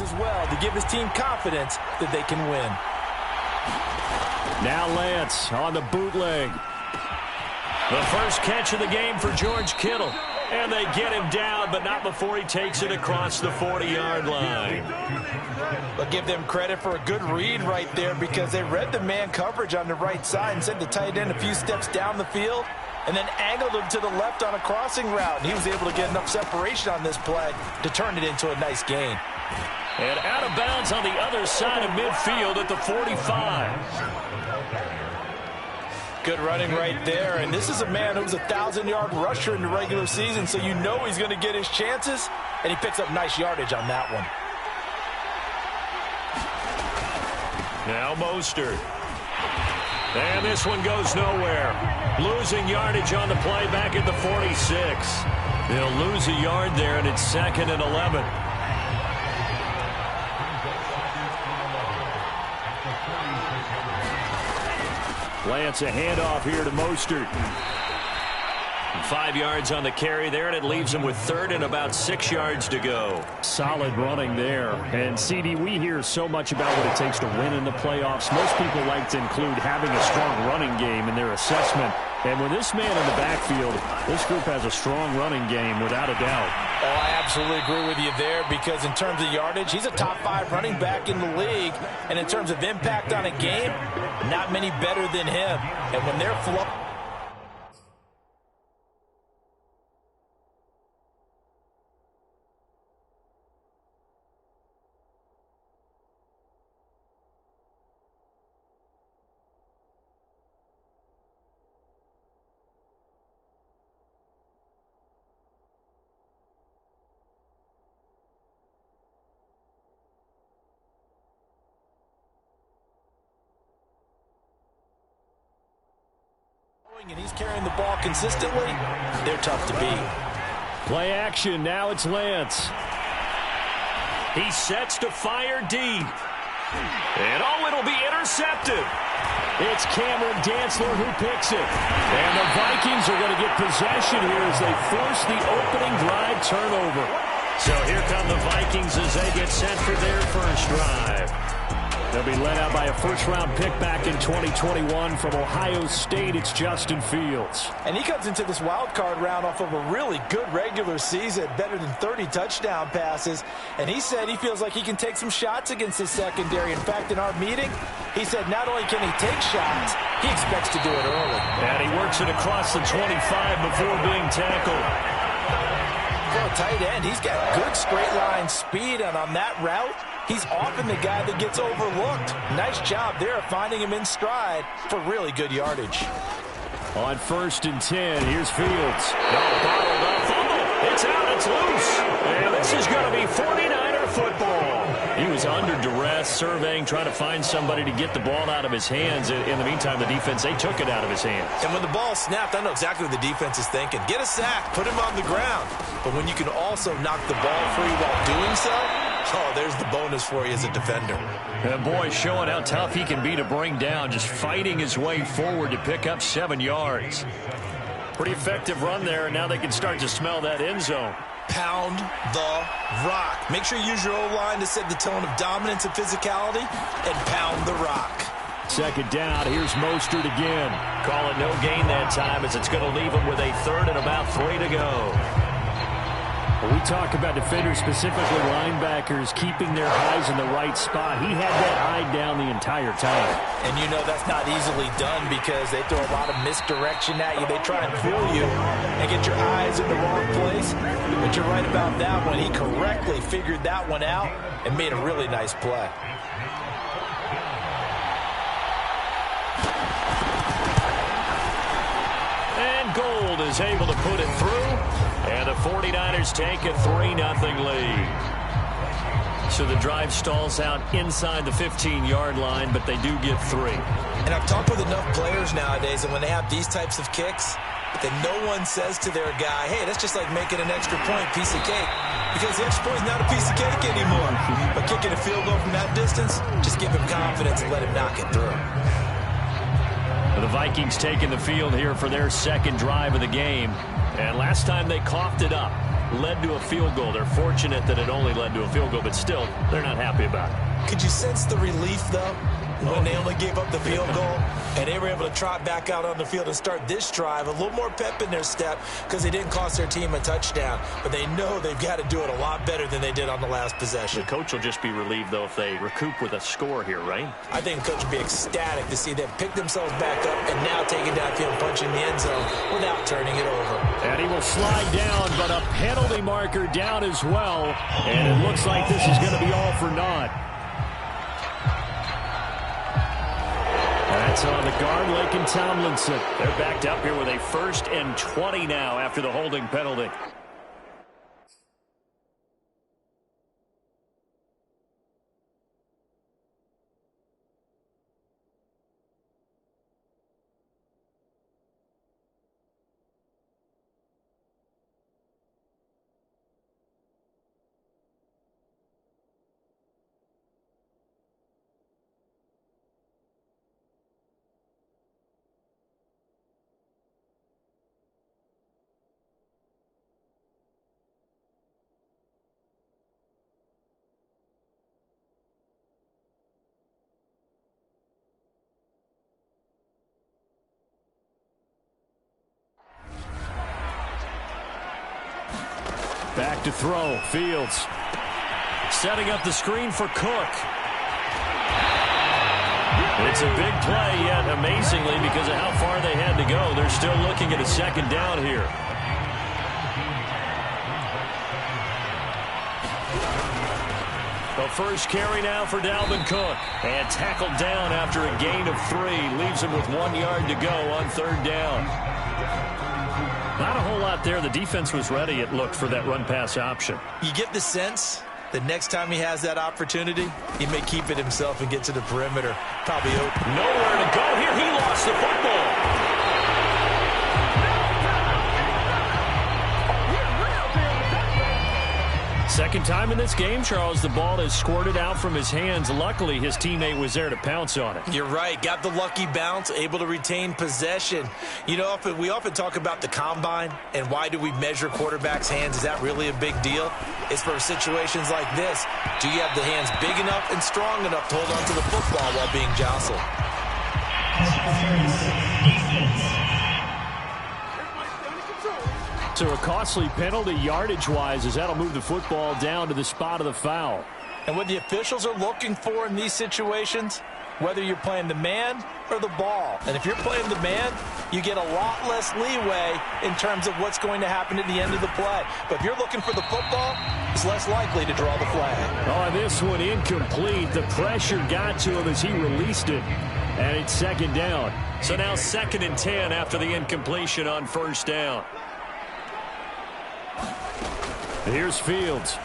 plays as well to give his team confidence that they can win. Now Lance on the bootleg. The first catch of the game for George Kittle. And they get him down, but not before he takes it across the 40-yard line. But give them credit for a good read right there because they read the man coverage on the right side and sent the tight end a few steps down the field and then angled him to the left on a crossing route. And he was able to get enough separation on this play to turn it into a nice gain. And out of bounds on the other side of midfield at the 45. Good running right there, and this is a man who was a 1,000-yard rusher in the regular season, so you know he's going to get his chances, and he picks up nice yardage on that one. Now Mostert. And this one goes nowhere. Losing yardage on the play back at the 46. They'll lose a yard there, and it's 2nd and 11. Lance, a handoff here to Mostert. 5 yards on the carry there, and it leaves him with 3rd and about 6 yards to go. Solid running there. And, CD, we hear so much about what it takes to win in the playoffs. Most people like to include having a strong running game in their assessment. And with this man in the backfield, this group has a strong running game without a doubt. Oh, I absolutely agree with you there because in terms of yardage, he's a top 5 running back in the league. And in terms of impact on a game, not many better than him. And when they're flowing, and he's carrying the ball consistently, they're tough to beat. Play action. Now it's Lance. He sets to fire deep. And oh, it'll be intercepted. It's Cameron Dantzler who picks it. And the Vikings are going to get possession here as they force the opening drive turnover. So here come the Vikings as they get set for their first drive. They'll be led out by a first-round pick back in 2021 from Ohio State. It's Justin Fields. And he comes into this wild card round off of a really good regular season, better than 30 touchdown passes. And he said he feels like he can take some shots against his secondary. In fact, in our meeting, he said not only can he take shots, he expects to do it early. And he works it across the 25 before being tackled. For a tight end, he's got good straight-line speed, and on that route, he's often the guy that gets overlooked. Nice job there of finding him in stride for really good yardage. On 1st and 10, here's Fields. No, bottled up, fumble. It's out, it's loose. And this is going to be 49er football. He was under duress, surveying, trying to find somebody to get the ball out of his hands. In the meantime, the defense, they took it out of his hands. And when the ball snapped, I know exactly what the defense is thinking. Get a sack, put him on the ground. But when you can also knock the ball free while doing so, oh, there's the bonus for you as a defender. And boy, showing how tough he can be to bring down, just fighting his way forward to pick up 7 yards. Pretty effective run there, and now they can start to smell that end zone. Pound the rock. Make sure you use your O-line to set the tone of dominance and physicality, and pound the rock. 2nd down, here's Mostert again. Call it no gain that time as it's going to leave him with a 3rd and about 3 to go. When we talk about defenders, specifically linebackers, keeping their eyes in the right spot, he had that eye down the entire time. And you know that's not easily done because they throw a lot of misdirection at you. They try and fool you and get your eyes in the wrong place. But you're right about that one. He correctly figured that one out and made a really nice play. And Gold is able to put it through. And the 49ers take a 3-0 lead. So the drive stalls out inside the 15-yard line, but they do get 3. And I've talked with enough players nowadays, and when they have these types of kicks, then no one says to their guy, hey, that's just like making an extra point, piece of cake. Because the extra point is not a piece of cake anymore. But kicking a field goal from that distance, just give him confidence and let him knock it through. The Vikings taking the field here for their second drive of the game. And last time they coughed it up, led to a field goal. They're fortunate that it only led to a field goal, but still, they're not happy about it. Could you sense the relief, though, when they only gave up the field goal and they were able to trot back out on the field and start this drive? A little more pep in their step because they didn't cost their team a touchdown, but they know they've got to do it a lot better than they did on the last possession. The coach will just be relieved, though, if they recoup with a score here, right? I think the coach will be ecstatic to see them pick themselves back up and now take it downfield, punch in the end zone without turning it over. And he will slide down, but a penalty marker down as well. And it looks like this is going to be all for naught. That's on the guard, Lake and Tomlinson. They're backed up here with a 1st and 20 now after the holding penalty. Back to throw. Fields setting up the screen for Cook. It's a big play, yet amazingly, because of how far they had to go, they're still looking at a second down here. The first carry now for Dalvin Cook. And tackled down after a gain of 3. Leaves him with 1 yard to go on 3rd down. Not a whole lot there. The defense was ready, it looked, for that run-pass option. You get the sense that next time he has that opportunity, he may keep it himself and get to the perimeter. Probably open. Nowhere to go here. He lost the football. Second time in this game, Charles, the ball has squirted out from his hands. Luckily, his teammate was there to pounce on it. You're right. Got the lucky bounce, able to retain possession. You know, we often talk about the combine and why do we measure quarterbacks' hands. Is that really a big deal? It's for situations like this. Do you have the hands big enough and strong enough to hold on to the football while being jostled? So a costly penalty yardage-wise, as that'll move the football down to the spot of the foul. And what the officials are looking for in these situations, whether you're playing the man or the ball. And if you're playing the man, you get a lot less leeway in terms of what's going to happen at the end of the play. But if you're looking for the football, it's less likely to draw the flag. Oh, this one incomplete. The pressure got to him as he released it. And it's 2nd down. So now 2nd and 10 after the incompletion on 1st down. Here's Fields.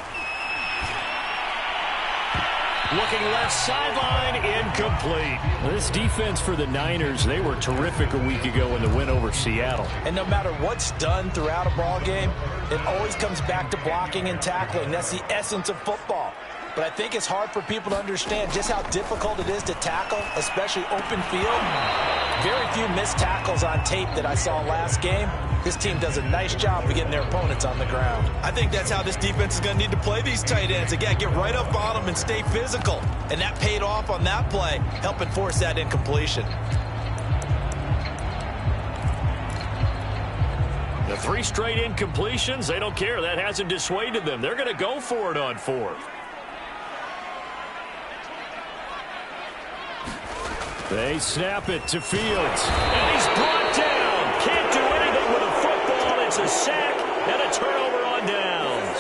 Looking left sideline, incomplete. This defense for the Niners, they were terrific a week ago in the win over Seattle. And no matter what's done throughout a ball game, it always comes back to blocking and tackling. That's the essence of football. But I think it's hard for people to understand just how difficult it is to tackle, especially open field. Very few missed tackles on tape that I saw last game. This team does a nice job of getting their opponents on the ground. I think that's how this defense is going to need to play these tight ends. Again, get right up on them and stay physical. And that paid off on that play, helping force that incompletion. The 3 straight incompletions, they don't care. That hasn't dissuaded them. They're going to go for it on 4th. They snap it to Fields. And he's brought down. Can't do anything with a football. It's a sack and a turnover on downs.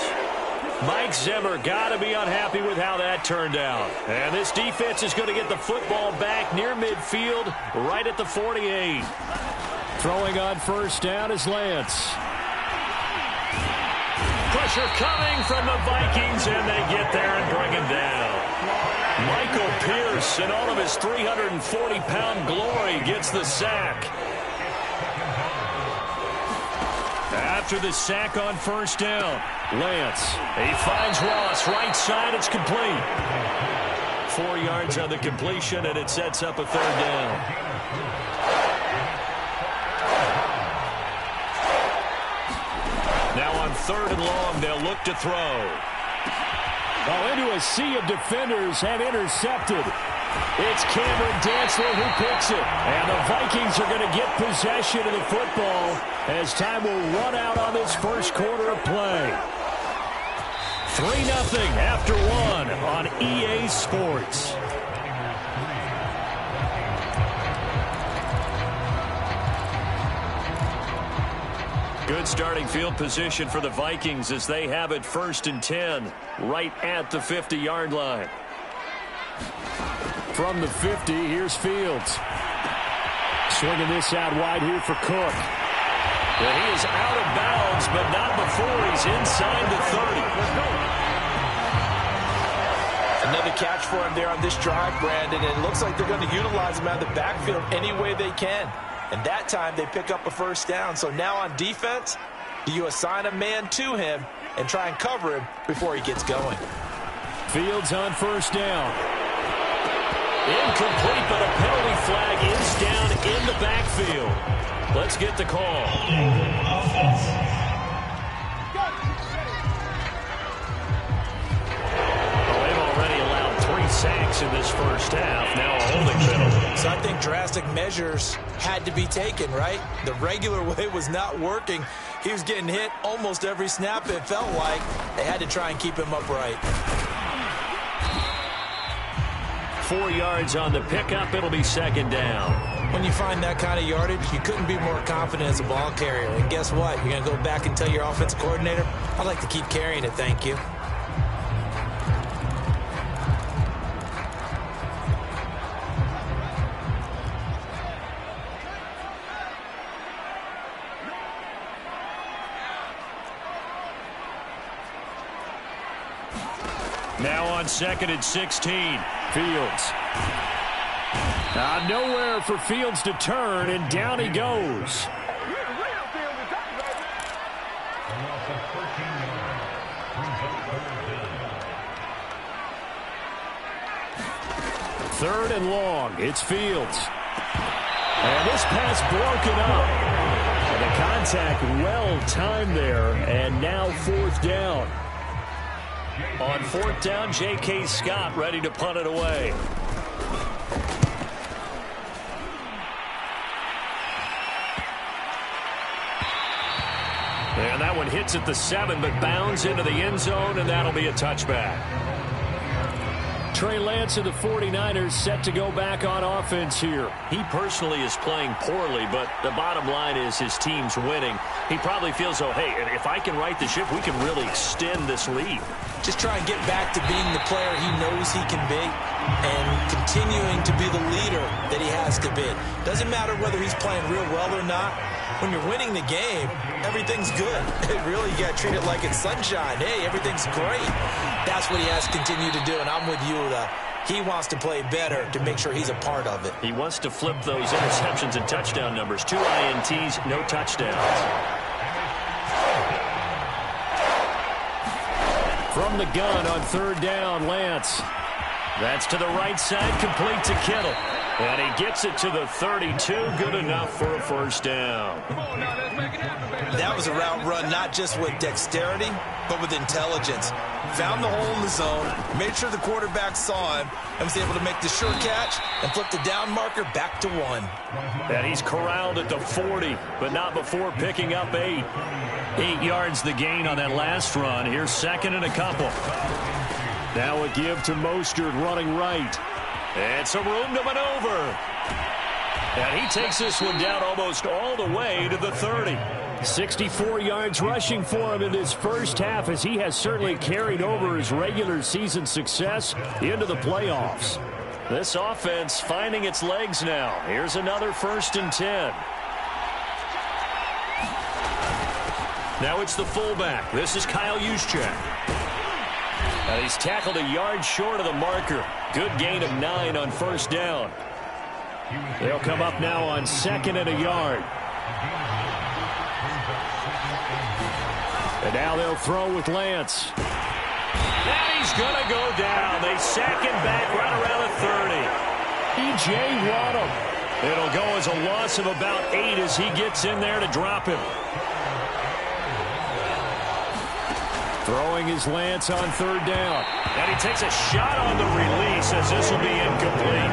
Mike Zimmer got to be unhappy with how that turned out. And this defense is going to get the football back near midfield, right at the 48. Throwing on 1st down is Lance. Pressure coming from the Vikings, and they get there and bring him down. Michael Pierce, in all of his 340-pound glory, gets the sack. After the sack on 1st down, Lance, he finds Ross, right side, it's complete. 4 yards on the completion, and it sets up a 3rd down. Now on 3rd and long, they'll look to throw. Oh, into a sea of defenders and intercepted. It's Cameron Dantzler who picks it. And the Vikings are going to get possession of the football as time will run out on this first quarter of play. 3-0 after 1 on EA Sports. Good starting field position for the Vikings as they have it 1st and 10 right at the 50-yard line. From the 50, here's Fields. Swinging this out wide here for Cook. Well, he is out of bounds, but not before he's inside the 30. Another catch for him there on this drive, Brandon, and it looks like they're going to utilize him out of the backfield any way they can. And that time they pick up a first down. So now on defense, do you assign a man to him and try and cover him before he gets going? Fields on first down. Incomplete, but a penalty flag is down in the backfield. Let's get the call. They've already allowed 3 sacks in this first half. Now a holding penalty. So I think drastic measures had to be taken, right? The regular way was not working. He was getting hit almost every snap, it felt like. They had to try and keep him upright. 4 yards on the pickup. It'll be 2nd down. When you find that kind of yardage, you couldn't be more confident as a ball carrier. And guess what? You're going to go back and tell your offensive coordinator, I'd like to keep carrying it, thank you. Now on 2nd and 16. Fields. Nowhere for Fields to turn, and down he goes. Third and long. It's Fields. And this pass broken up. And the contact well timed there, and now 4th down. On 4th down, J.K. Scott ready to punt it away. And that one hits at the 7, but bounds into the end zone, and that'll be a touchback. Trey Lance of the 49ers set to go back on offense here. He personally is playing poorly, but the bottom line is his team's winning. He probably feels, oh, hey, if I can right the ship, we can really extend this lead. Just try and get back to being the player he knows he can be and continuing to be the leader that he has to be. Doesn't matter whether he's playing real well or not. When you're winning the game, everything's good. Really, you got to treat it like it's sunshine. Hey, everything's great. That's what he has to continue to do, and I'm with you. He wants to play better to make sure he's a part of it. He wants to flip those interceptions and touchdown numbers. 2 INTs, no touchdowns. From the gun on 3rd down, Lance. That's to the right side, complete to Kittle. And he gets it to the 32, good enough for a first down. That was a route run not just with dexterity, but with intelligence. Found the hole in the zone, made sure the quarterback saw him, and was able to make the sure catch and flip the down marker back to 1. And he's corralled at the 40, but not before picking up 8. 8 yards the gain on that last run. Here's 2nd and a couple. Now a give to Mostert running right. And some room to maneuver. And he takes this one down almost all the way to the 30. 64 yards rushing for him in this first half, as he has certainly carried over his regular season success into the playoffs. This offense finding its legs now. Here's another 1st and 10. Now it's the fullback. This is Kyle Juszczyk. And he's tackled a yard short of the marker. Good gain of 9 on 1st down. They'll come up now on 2nd and a yard. And now they'll throw with Lance. And he's going to go down. They sack him back right around the 30. E.J. Waddle. It'll go as a loss of about 8 as he gets in there to drop him. Throwing his lance on third down. And he takes a shot on the release as this will be incomplete.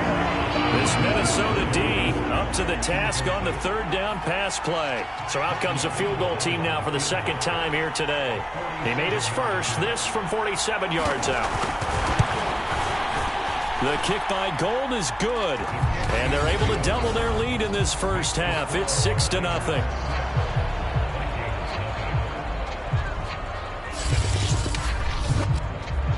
This Minnesota D up to the task on the third down pass play. So out comes the field goal team now for the second time here today. He made his first, this from 47 yards out. The kick by Gold is good. And they're able to double their lead in this first half. It's 6-0.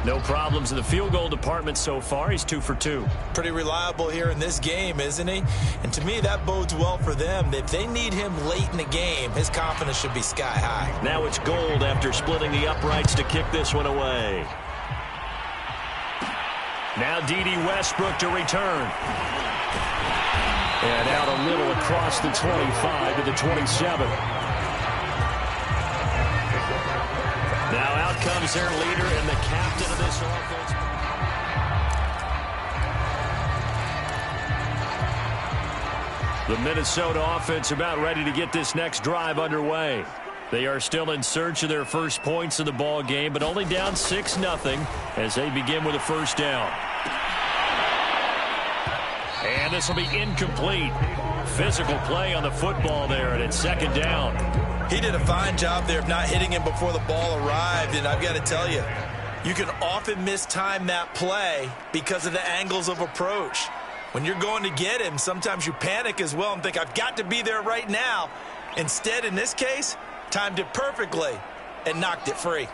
No problems in the field goal department so far. He's 2 for 2. Pretty reliable here in this game, isn't he? And to me, that bodes well for them. If they need him late in the game, his confidence should be sky high. Now it's Gold after splitting the uprights to kick this one away. Now D.D. Westbrook to return. And out a little across the 25 to the 27. Now out comes their leader and the captain of this offense. The Minnesota offense about ready to get this next drive underway. They are still in search of their first points in the ball game, but only down 6-0 as they begin with a first down. And this will be incomplete. Physical play on the football there, and it's second down. He did a fine job there of not hitting him before the ball arrived, and I've got to tell you, you can often mistime that play because of the angles of approach. When you're going to get him, sometimes you panic as well and think, I've got to be there right now. Instead, in this case, timed it perfectly and knocked it free.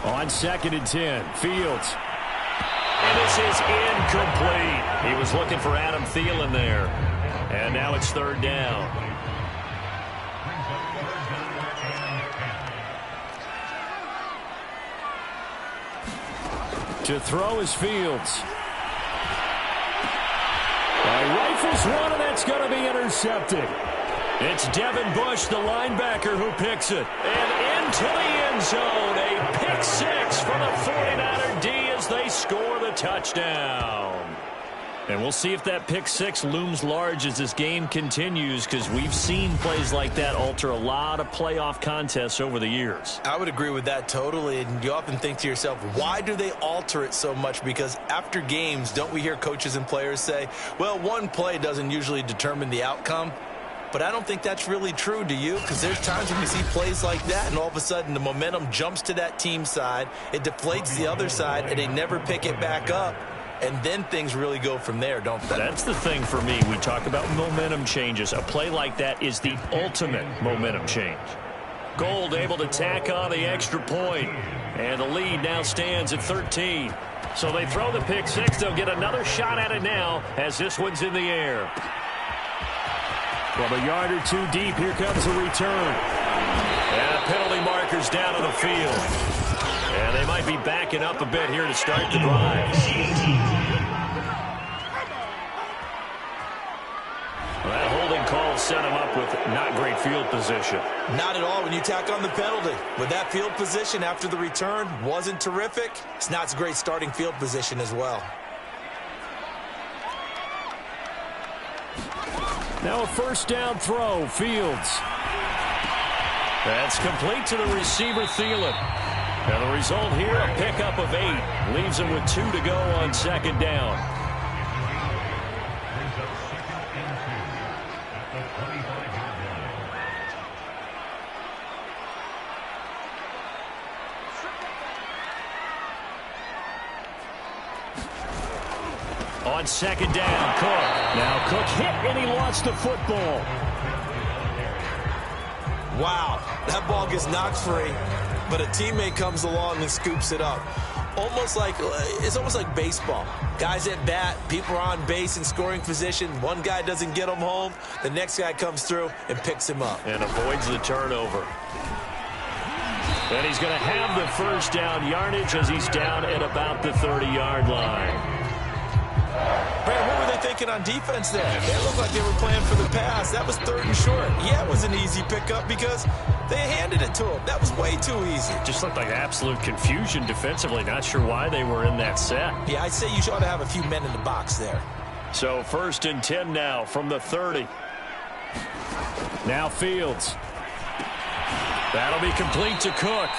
On 2nd and 10, Fields. And this is incomplete. He was looking for Adam Thielen there. And now it's third down. To throw is Fields. Rifles one, and that's going to be intercepted. It's Devin Bush, the linebacker, who picks it. And into the end zone, a pick six from the 49er D as they score the touchdown. And we'll see if that pick six looms large as this game continues, because we've seen plays like that alter a lot of playoff contests over the years. I would agree with that totally, and you often think to yourself, why do they alter it so much? Because after games, don't we hear coaches and players say, well, one play doesn't usually determine the outcome? But I don't think that's really true, do you? Because there's times when you see plays like that, and all of a sudden the momentum jumps to that team side, it deflates the other side, and they never pick it back up. And then things really go from there, don't they? That's the thing for me. We talk about momentum changes. A play like that is the ultimate momentum change. Gold able to tack on the extra point. And the lead now stands at 13. So they throw the pick six. They'll get another shot at it now as this one's in the air. From a yard or two deep, here comes the return. And penalty markers down on the field. And they might be backing up a bit here to start the drive. Well, that holding call set him up with not great field position. Not at all when you tack on the penalty. With that field position after the return wasn't terrific, it's not a great starting field position as well. Now a first down throw, Fields. That's complete to the receiver, Thielen. Now the result here, a pickup of 8. Leaves him with 2 to go on second down. On second down, Cook. Now Cook hit and he lost the football. Wow, that ball gets knocked free, but a teammate comes along and scoops it up. It's almost like baseball. Guys at bat, people are on base in scoring position. One guy doesn't get him home. The next guy comes through and picks him up. And avoids the turnover. And he's going to have the first down yardage as he's down at about the 30-yard line. Brandon, what were they thinking on defense there? They looked like they were playing for the pass. That was 3rd and short. Yeah, it was an easy pickup because they handed it to him. That was way too easy. Just looked like absolute confusion defensively. Not sure why they were in that set. Yeah, I'd say you ought to have a few men in the box there. So 1st and 10 now from the 30. Now Fields. That'll be complete to Cook.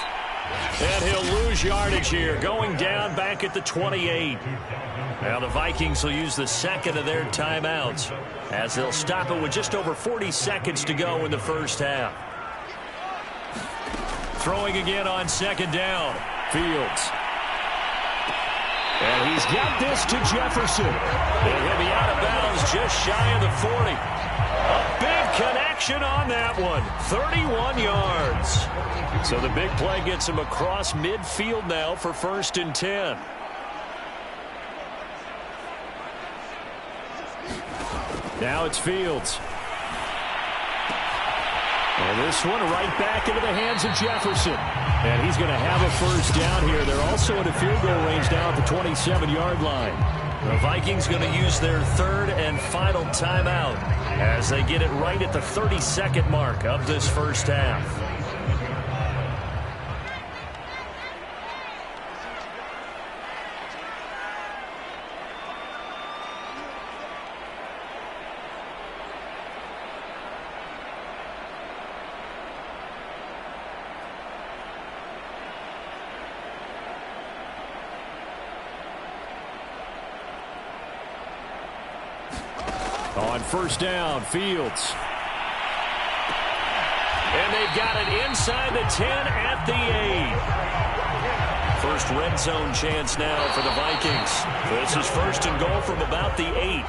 And he'll lose yardage here, going down back at the 28. Now the Vikings will use the 2nd of their timeouts as they'll stop it with just over 40 seconds to go in the first half. Throwing again on 2nd down. Fields. And he's got this to Jefferson. And he'll be out of bounds just shy of the 40. A big connection on that one. 31 yards. So the big play gets him across midfield now for 1st and 10. Now it's Fields. And this one right back into the hands of Jefferson. And he's going to have a first down here. They're also in a field goal range now at the 27-yard line. The Vikings going to use their 3rd and final timeout as they get it right at the 32nd mark of this first half. On 1st down, Fields. And they've got it inside the 10 at the 8. First red zone chance now for the Vikings. This is 1st and goal from about the 8.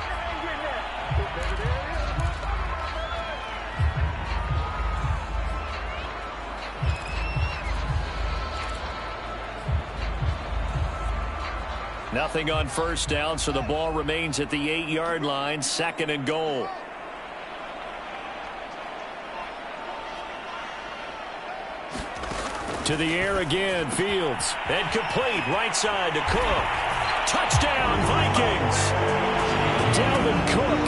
Nothing on 1st down, so the ball remains at the 8-yard line, 2nd and goal. To the air again, Fields. And complete, right side to Cook. Touchdown, Vikings! Dalvin Cook.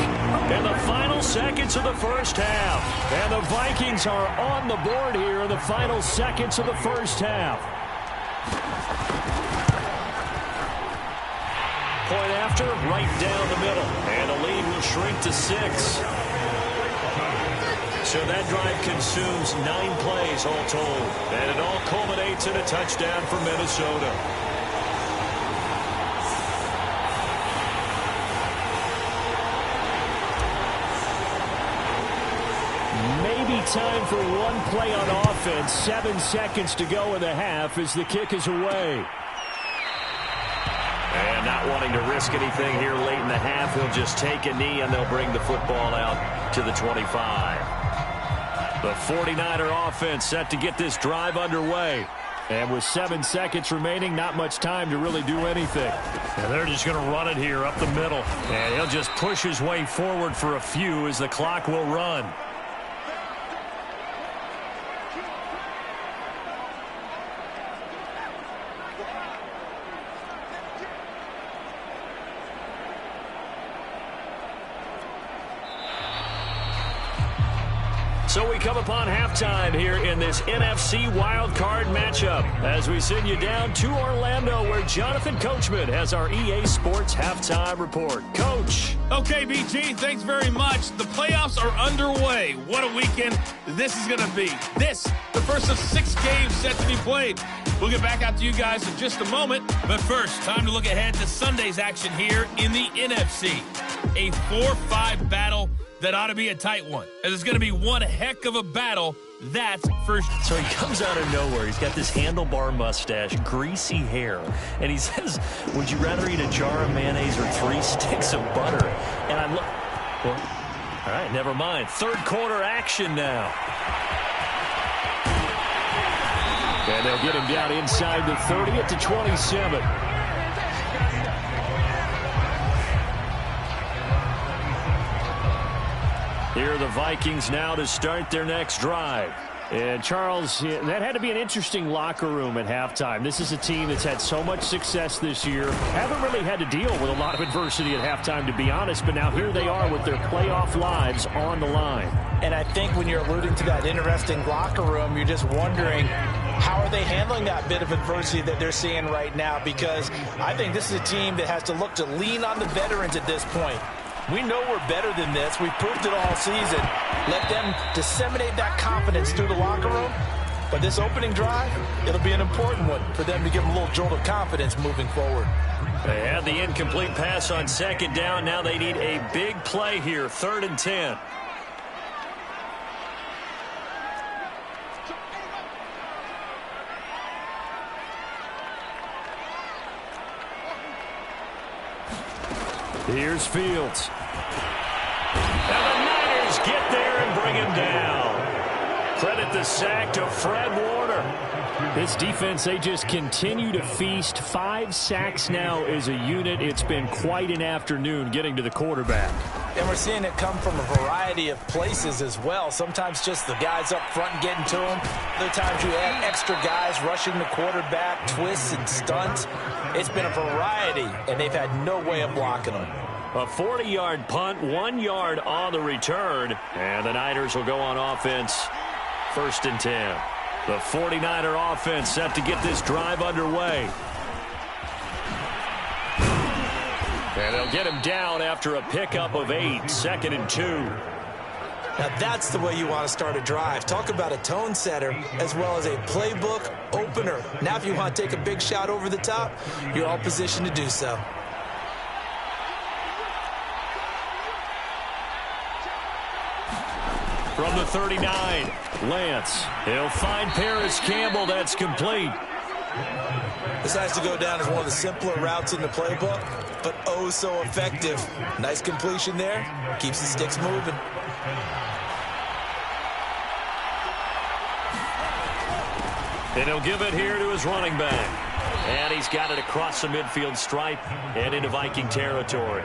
In the final seconds of the first half. And the Vikings are on the board here in the final seconds of the first half. Point after, right down the middle. And the lead will shrink to 6. So that drive consumes 9 plays all told. And it all culminates in a touchdown for Minnesota. Maybe time for one play on offense. 7 seconds to go in the half as the kick is away. And not wanting to risk anything here late in the half, he'll just take a knee and they'll bring the football out to the 25. The 49er offense set to get this drive underway. And with 7 seconds remaining, not much time to really do anything. And they're just going to run it here up the middle. And he'll just push his way forward for a few as the clock will run. So we come upon halftime here in this NFC wildcard matchup as we send you down to Orlando where Jonathan Coachman has our EA Sports halftime report. Coach. Okay, BG, thanks very much. The playoffs are underway. What a weekend this is going to be. The first of 6 games set to be played. We'll get back out to you guys in just a moment. But first, time to look ahead to Sunday's action here in the NFC. A 4-5 battle that ought to be a tight one, as it's going to be one heck of a battle, that's for sure. So he comes out of nowhere. He's got this handlebar mustache, greasy hair, and he says, would you rather eat a jar of mayonnaise or 3 sticks of butter? And I look, well, all right, never mind. Third quarter action now. And they'll get him down inside the 30 at the 27. Here are the Vikings now to start their next drive. And, Charles, that had to be an interesting locker room at halftime. This is a team that's had so much success this year. Haven't really had to deal with a lot of adversity at halftime, to be honest. But now here they are with their playoff lives on the line. And I think when you're alluding to that interesting locker room, you're just wondering, how are they handling that bit of adversity that they're seeing right now? Because I think this is a team that has to look to lean on the veterans at this point. We know we're better than this. We've proved it all season. Let them disseminate that confidence through the locker room. But this opening drive, it'll be an important one for them to give them a little jolt of confidence moving forward. They had the incomplete pass on second down. Now they need a big play here, 3rd and 10. Here's Fields. And the Niners get there and bring him down. Credit the sack to Fred Warner. This defense, they just continue to feast. 5 sacks now as a unit. It's been quite an afternoon getting to the quarterback. And we're seeing it come from a variety of places as well. Sometimes just the guys up front getting to him. Other times you add extra guys rushing the quarterback, twists and stunts. It's been a variety, and they've had no way of blocking them. A 40-yard punt, 1 yard on the return. And the Niners will go on offense, 1st and 10. The 49er offense set to get this drive underway. And they'll get him down after a pickup of 8, 2nd and 2. Now that's the way you want to start a drive. Talk about a tone setter as well as a playbook opener. Now if you want to take a big shot over the top, you're all positioned to do so. From the 39, Lance. He'll find Paris Campbell. That's complete. This has to go down as one of the simpler routes in the playbook, but oh so effective. Nice completion there. Keeps the sticks moving. And he'll give it here to his running back. And he's got it across the midfield stripe and into Viking territory.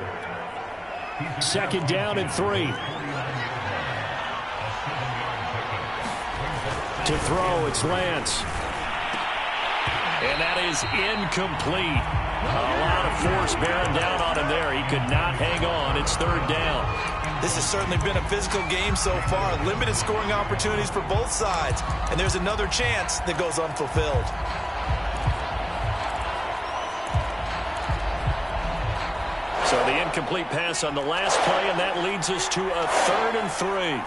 2nd down and 3. To throw, it's Lance. And that is incomplete. A lot of force bearing down on him there. He could not hang on. It's 3rd down. This has certainly been a physical game so far. Limited scoring opportunities for both sides. And there's another chance that goes unfulfilled. So the incomplete pass on the last play, and that leads us to a 3rd and 3.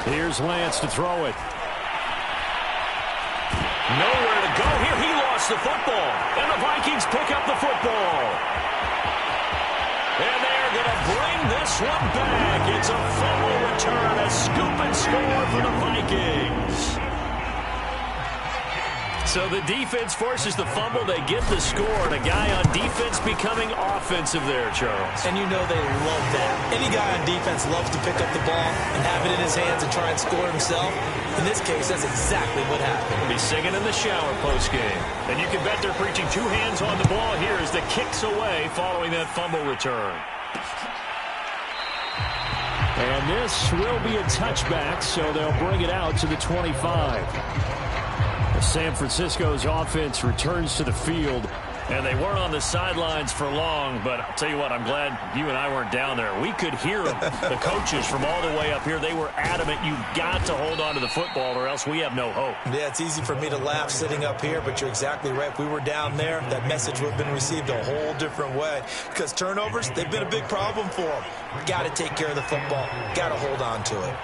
Here's Lance to throw it. Nowhere to go here. He lost the football. And the Vikings pick up the football. And they're going to bring this one back. It's a fumble return, a scoop and score for the Vikings. So the defense forces the fumble. They get the score. And a guy on defense becoming offensive there, Charles. And you know they love that. Any guy on defense loves to pick up the ball and have it in his hands and try and score himself. In this case, that's exactly what happened. He's singing in the shower post-game. And you can bet they're preaching 2 hands on the ball here as the kick's away following that fumble return. And this will be a touchback, so they'll bring it out to the 25. San Francisco's offense returns to the field. And they weren't on the sidelines for long, but I'll tell you what, I'm glad you and I weren't down there. We could hear them. The coaches from all the way up here, they were adamant. You've got to hold on to the football or else we have no hope. Yeah, it's easy for me to laugh sitting up here, but you're exactly right. If we were down there, that message would have been received a whole different way. Because turnovers, they've been a big problem for them. Got to take care of the football. Got to hold on to it.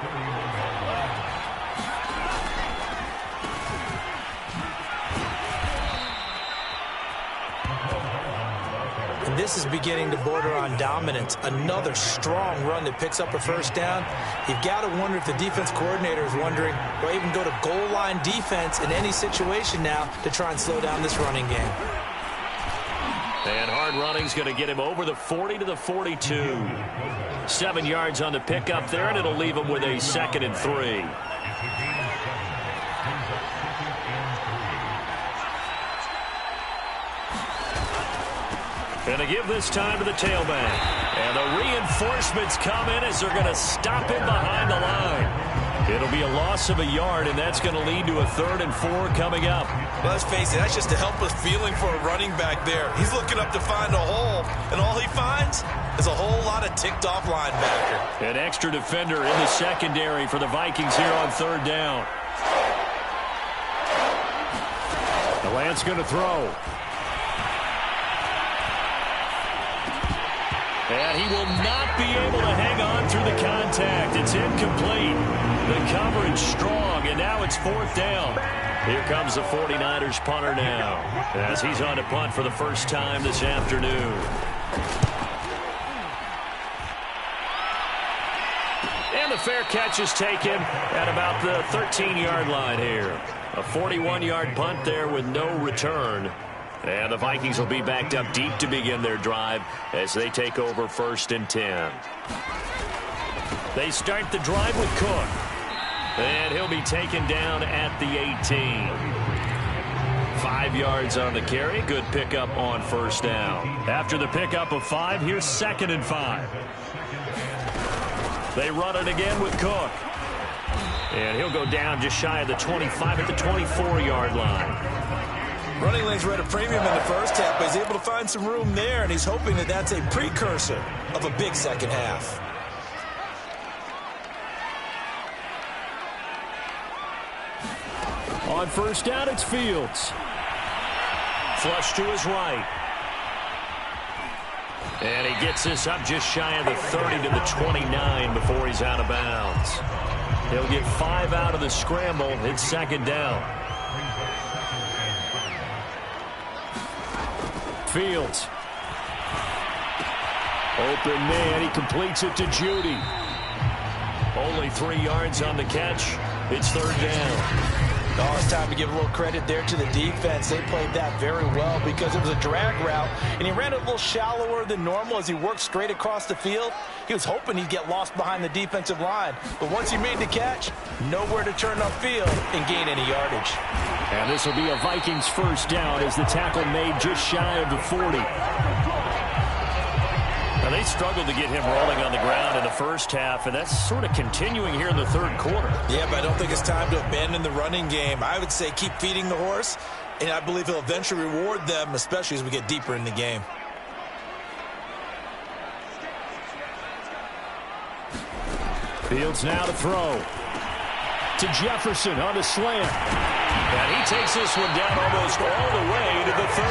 And this is beginning to border on dominance. Another strong run that picks up a 1st down. You've got to wonder if the defense coordinator is wondering, or even go to goal line defense in any situation now to try and slow down this running game. And hard running's going to get him over the 40 to the 42. 7 yards on the pickup there, and it'll leave him with a 2nd and 3. Going to give this time to the tailback. And the reinforcements come in as they're going to stop him behind the line. It'll be a loss of a yard, and that's going to lead to a 3rd and 4 coming up. Well, let's face it, that's just a helpless feeling for a running back there. He's looking up to find a hole, and all he finds is a whole lot of ticked-off linebacker. An extra defender in the secondary for the Vikings here on 3rd down. The Lance going to throw. And he will not be able to hang on through the contact. It's incomplete. The coverage strong, and now it's 4th down. Here comes the 49ers punter now, as he's on to punt for the first time this afternoon. And the fair catch is taken at about the 13-yard line here. A 41-yard punt there with no return. And the Vikings will be backed up deep to begin their drive as they take over 1st and 10. They start the drive with Cook. And he'll be taken down at the 18. 5 yards on the carry. Good pickup on 1st down. After the pickup of 5, here's 2nd and 5. They run it again with Cook. And he'll go down just shy of the 25 at the 24-yard line. Running lanes were at a premium in the first half, but he's able to find some room there, and he's hoping that that's a precursor of a big second half. On 1st down, it's Fields. Flush to his right. And he gets this up just shy of the 30 to the 29 before he's out of bounds. He'll get 5 out of the scramble. It's 2nd down. Fields. Open man. He completes it to Judy. Only 3 yards on the catch. It's 3rd down. Oh, it's time to give a little credit there to the defense. They played that very well because it was a drag route, and he ran it a little shallower than normal as he worked straight across the field. He was hoping he'd get lost behind the defensive line, but once he made the catch, nowhere to turn upfield and gain any yardage. And this will be a Vikings 1st down as the tackle made just shy of the 40. Now, they struggled to get him rolling on the ground in the first half, and that's sort of continuing here in the 3rd quarter. Yeah, but I don't think it's time to abandon the running game. I would say keep feeding the horse, and I believe he'll eventually reward them, especially as we get deeper in the game. Fields now to throw. To Jefferson on the slant. And he takes this one down almost all the way to the 30.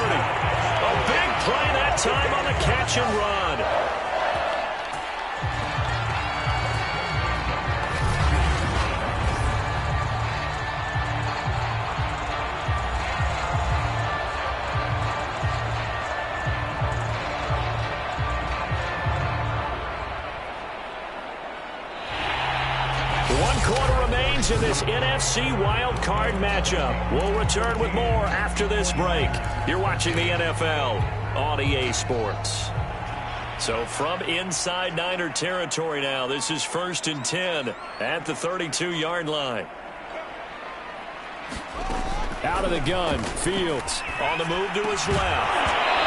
A big play that time on the catch and run. In this NFC Wild Card matchup. We'll return with more after this break. You're watching the NFL on EA Sports. So from inside Niner territory now, this is 1st and 10 at the 32-yard line. Out of the gun, Fields. On the move to his left.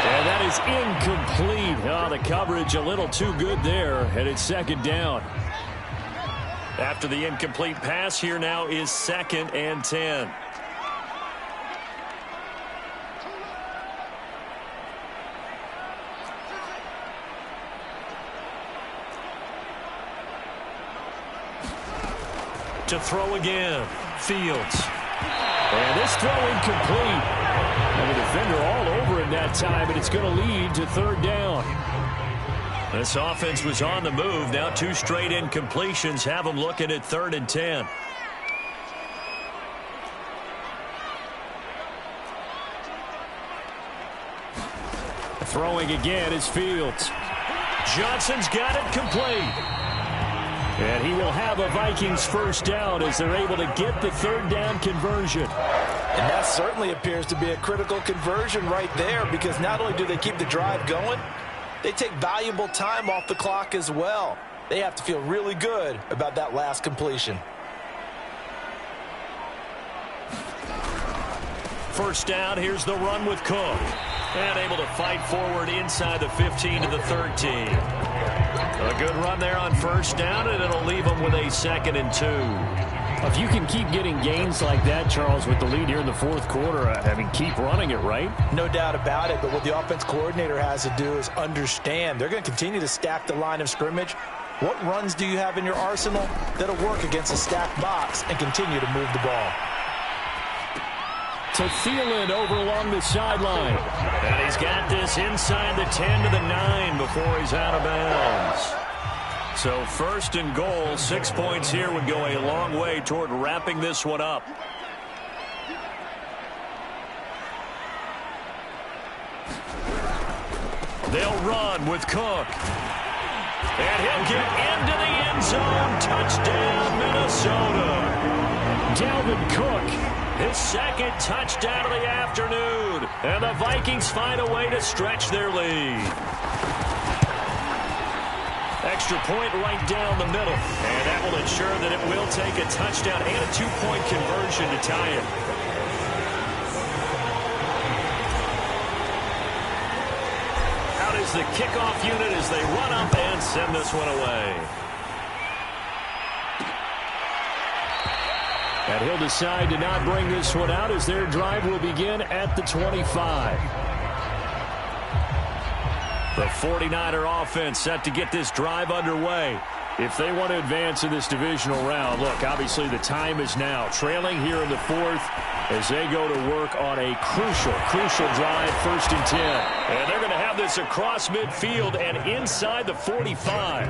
And that is incomplete. Oh, the coverage a little too good there, and it's 2nd down. After the incomplete pass, here now is 2nd and 10. To throw again, Fields. And this throw incomplete. And the defender all over him that time, but it's going to lead to 3rd down. This offense was on the move. Now 2 straight incompletions have them looking at 3rd and 10. Throwing again is Fields. Johnson's got it complete. And he will have a Vikings 1st down as they're able to get the 3rd down conversion. And that certainly appears to be a critical conversion right there, because not only do they keep the drive going, they take valuable time off the clock as well. They have to feel really good about that last completion. 1st down, here's the run with Cook. And able to fight forward inside the 15 to the 13. A good run there on 1st down, and it'll leave them with a 2nd and 2. If you can keep getting gains like that, Charles, with the lead here in the fourth quarter, I mean, keep running it, right? No doubt about it, but what the offense coordinator has to do is understand they're going to continue to stack the line of scrimmage. What runs do you have in your arsenal that'll work against a stacked box and continue to move the ball? To Thielen over along the sideline. And he's got this inside the 10 to the 9 before he's out of bounds. So first and goal, 6 points here would go a long way toward wrapping this one up. They'll run with Cook. And he'll get into the end zone. Touchdown, Minnesota. Dalvin Cook. His second touchdown of the afternoon. And the Vikings find a way to stretch their lead. Extra point right down the middle. And that will ensure that it will take a touchdown and a 2-point conversion to tie it. Out is the kickoff unit as they run up and send this one away. And he'll decide to not bring this one out as their drive will begin at the 25. The 49er offense set to get this drive underway. If they want to advance in this divisional round, look, obviously the time is now. Trailing here in the fourth as they go to work on a crucial drive, 1st and 10. And they're going to have this across midfield and inside the 45.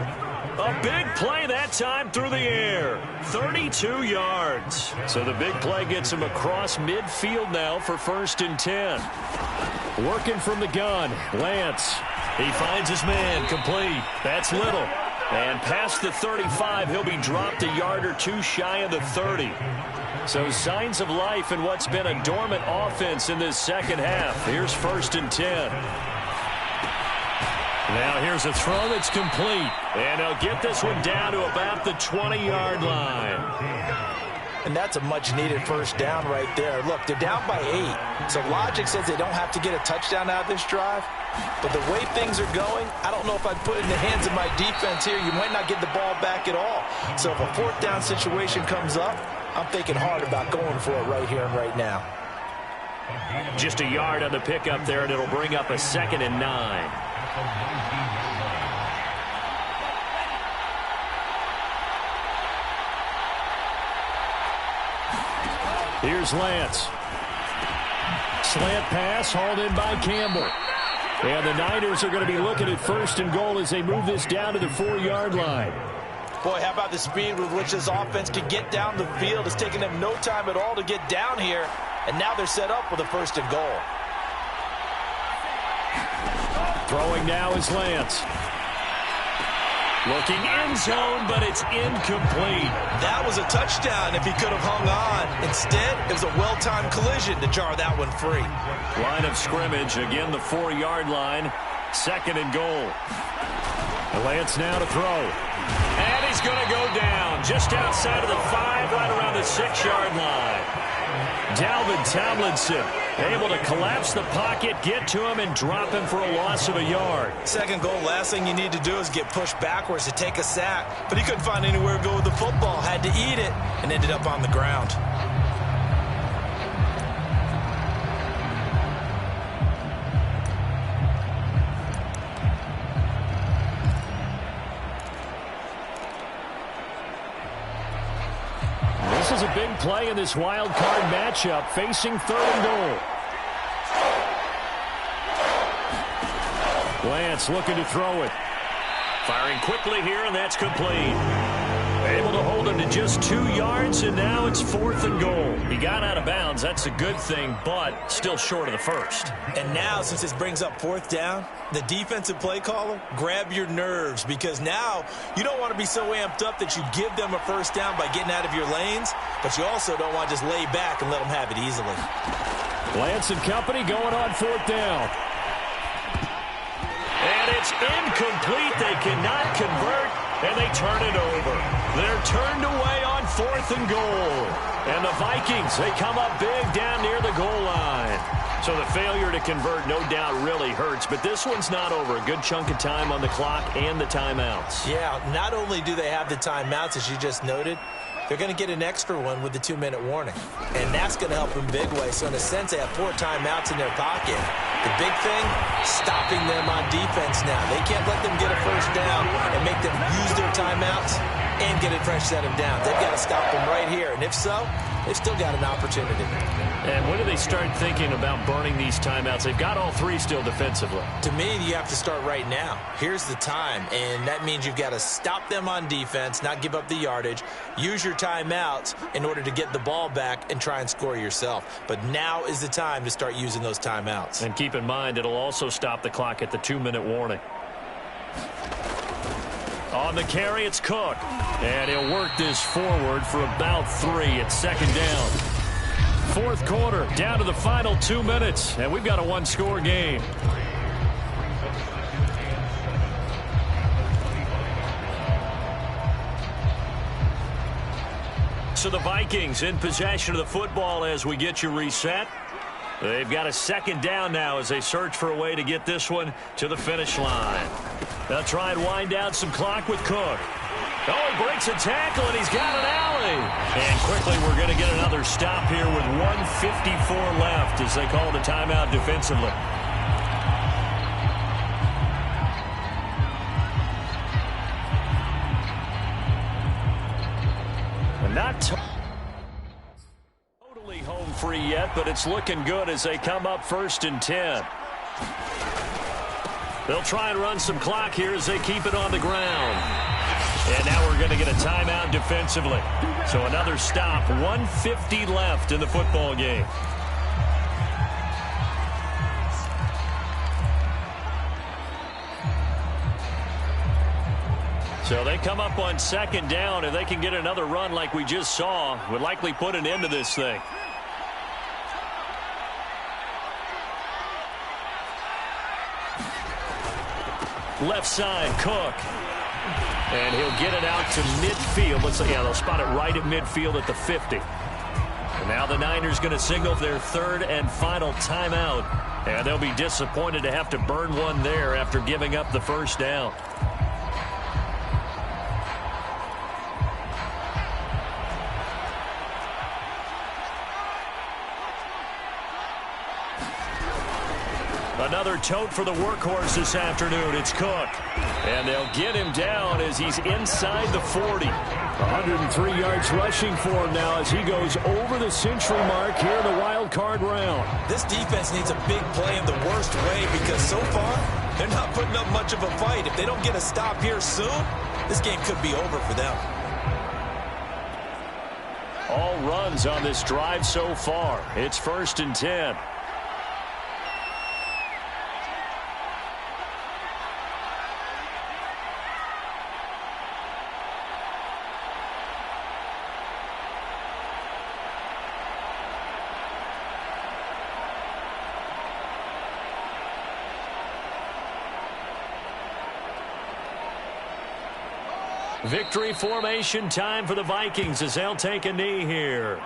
A big play that time through the air. 32 yards. So the big play gets him across midfield now for 1st and 10. Working from the gun, Lance. He finds his man, complete. That's Little. And past the 35, he'll be dropped a yard or two shy of the 30. So signs of life in what's been a dormant offense in this second half. Here's 1st and 10. Now here's a throw that's complete. And he'll get this one down to about the 20-yard line. And that's a much-needed first down right there. Look, they're down by 8. So logic says they don't have to get a touchdown out of this drive. But the way things are going, I don't know if I'd put it in the hands of my defense here. You might not get the ball back at all. So if a 4th down situation comes up, I'm thinking hard about going for it right here and right now. Just a yard on the pickup there, and it'll bring up a 2nd and 9. Here's Lance. Slant pass hauled in by Campbell. And the Niners are going to be looking at 1st and goal as they move this down to the 4-yard line. Boy, how about the speed with which this offense can get down the field? It's taken them no time at all to get down here. And now they're set up with a 1st and goal. Throwing now is Lance. Looking end zone, but it's incomplete. That was a touchdown if he could have hung on. Instead, it was a well-timed collision to jar that one free. Line of scrimmage, again the 4-yard line. 2nd and goal. Lance now to throw. And he's going to go down just outside of the 5, right around the 6-yard line. Dalvin Tomlinson able to collapse the pocket, get to him, and drop him for a loss of a yard. 2nd goal, last thing you need to do is get pushed backwards to take a sack. But he couldn't find anywhere to go with the football, had to eat it, and ended up on the ground. This is a big play in this wild card matchup, facing 3rd and goal. Lance looking to throw it. Firing quickly here, and that's complete. Able to hold him to just 2 yards, and now it's 4th and goal. He got out of bounds. That's a good thing, but still short of the 1st. And now, since this brings up 4th down, the defensive play caller, grab your nerves, because now you don't want to be so amped up that you give them a 1st down by getting out of your lanes, but you also don't want to just lay back and let them have it easily. Lance and company going on 4th down. And it's incomplete. They cannot convert, and they turn it over. They're turned away on 4th and goal. And the Vikings, they come up big down near the goal line. So the failure to convert, no doubt, really hurts. But this one's not over. A good chunk of time on the clock and the timeouts. Yeah, not only do they have the timeouts, as you just noted, They're going to get an extra one with the 2-minute warning. And that's going to help them big way. So in a sense, they have 4 timeouts in their pocket. The big thing, stopping them on defense now. They can't let them get a first down and make them use their timeouts and get a fresh set of downs. They've got to stop them right here. And if so, they've still got an opportunity. And when do they start thinking about burning these timeouts? They've got all 3 still defensively. To me, you have to start right now. Here's the time, and that means you've got to stop them on defense, not give up the yardage, use your timeouts in order to get the ball back and try and score yourself. But now is the time to start using those timeouts. And keep in mind, it'll also stop the clock at the 2-minute warning. On the carry, it's Cook. And he'll work this forward for about 3. It's second down. Fourth quarter, down to the final 2 minutes. And we've got a 1-score game. So the Vikings in possession of the football as we get you reset. They've got a second down now as they search for a way to get this one to the finish line. They'll try and wind down some clock with Cook. Oh, he breaks a tackle, and he's got an alley. And quickly we're going to get another stop here with 1:54 left as they call the timeout defensively. And not totally home free yet, but it's looking good as they come up 1st and 10. They'll try and run some clock here as they keep it on the ground. And now we're going to get a timeout defensively. So another stop, 1:50 left in the football game. So they come up on second down, and they can get another run like we just saw. Would likely put an end to this thing. Left side, Cook. And he'll get it out to midfield. Looks like, yeah, they'll spot it right at midfield at the 50. And now the Niners going to signal their 3rd and final timeout. And they'll be disappointed to have to burn one there after giving up the first down. Another tote for the workhorse this afternoon. It's Cook. And they'll get him down as he's inside the 40. 103 yards rushing for him now as he goes over the century mark here in the wild card round. This defense needs a big play in the worst way because so far they're not putting up much of a fight. If they don't get a stop here soon, this game could be over for them. All runs on this drive so far. It's 1st and 10. Victory formation time for the Vikings as they'll take a knee here.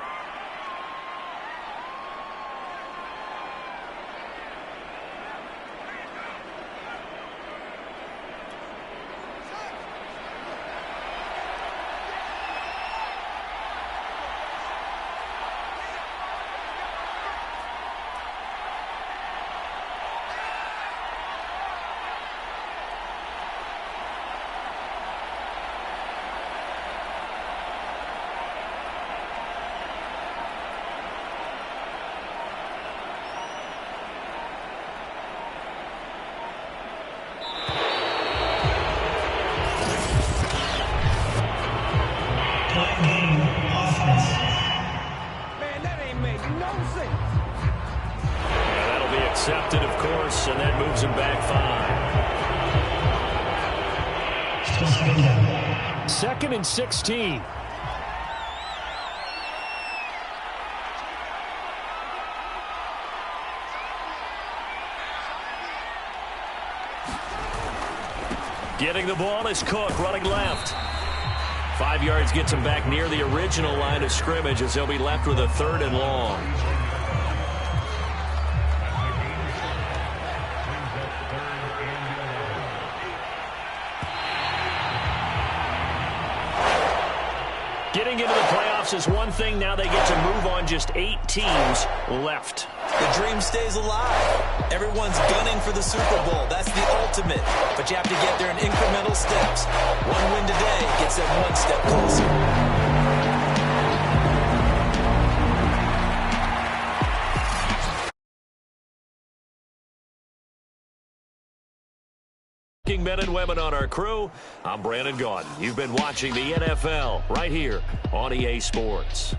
Accepted, of course, and that moves him back 5. 2nd and 16. Getting the ball is Cook, running left. 5 yards gets him back near the original line of scrimmage as they'll be left with a 3rd and long. Getting into the playoffs is one thing. Now they get to move on. Just 8 teams left. The dream stays alive. Everyone's gunning for the Super Bowl. That's the ultimate. But you have to get there in incremental steps. One win today gets them one step closer. Men and women on our crew, I'm Brandon Gaudin. You've been watching the NFL right here on EA Sports.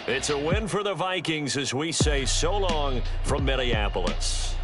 It's a win for the Vikings as we say so long from Minneapolis.